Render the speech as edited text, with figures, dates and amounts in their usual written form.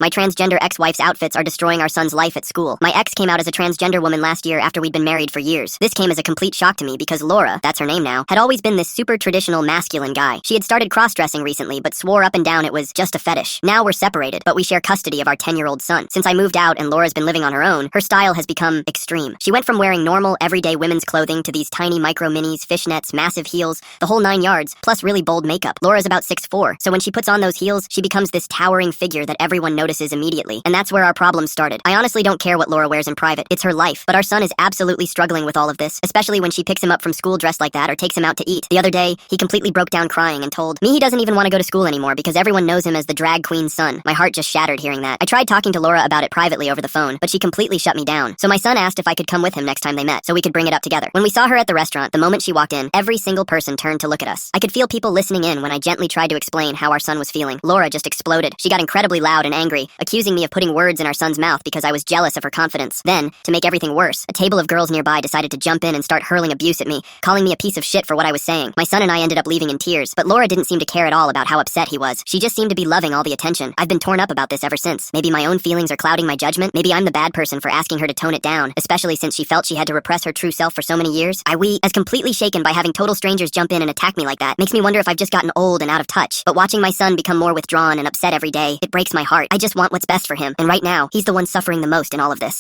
My transgender ex-wife's outfits are destroying our son's life at school. My ex came out as a transgender woman last year after we'd been married for years. This came as a complete shock to me because Laura, that's her name now, had always been this super traditional masculine guy. She had started cross-dressing recently, but swore up and down it was just a fetish. Now we're separated, but we share custody of our 10-year-old son. Since I moved out and Laura's been living on her own, her style has become extreme. She went from wearing normal, everyday women's clothing to these tiny micro-minis, fishnets, massive heels, the whole 9 yards, plus really bold makeup. Laura's about 6'4", so when she puts on those heels, she becomes this towering figure that everyone notices immediately. And that's where our problems started. I honestly don't care what Laura wears in private. It's her life. But our son is absolutely struggling with all of this, especially when she picks him up from school dressed like that or takes him out to eat. The other day, he completely broke down crying and told me he doesn't even want to go to school anymore because everyone knows him as the drag queen's son. My heart just shattered hearing that. I tried talking to Laura about it privately over the phone, but she completely shut me down. So my son asked if I could come with him next time they met so we could bring it up together. When we saw her at the restaurant, the moment she walked in, every single person turned to look at us. I could feel people listening in when I gently tried to explain how our son was feeling. Laura just exploded. She got incredibly loud and angry, accusing me of putting words in our son's mouth because I was jealous of her confidence. Then, to make everything worse, a table of girls nearby decided to jump in and start hurling abuse at me, calling me a piece of shit for what I was saying. My son and I ended up leaving in tears, but Laura didn't seem to care at all about how upset he was. She just seemed to be loving all the attention. I've been torn up about this ever since. Maybe my own feelings are clouding my judgment. Maybe I'm the bad person for asking her to tone it down, especially since she felt she had to repress her true self for so many years. As completely shaken by having total strangers jump in and attack me like that. Makes me wonder if I've just gotten old and out of touch. But watching my son become more withdrawn and upset every day, it breaks my heart. I just want what's best for him, and right now, he's the one suffering the most in all of this.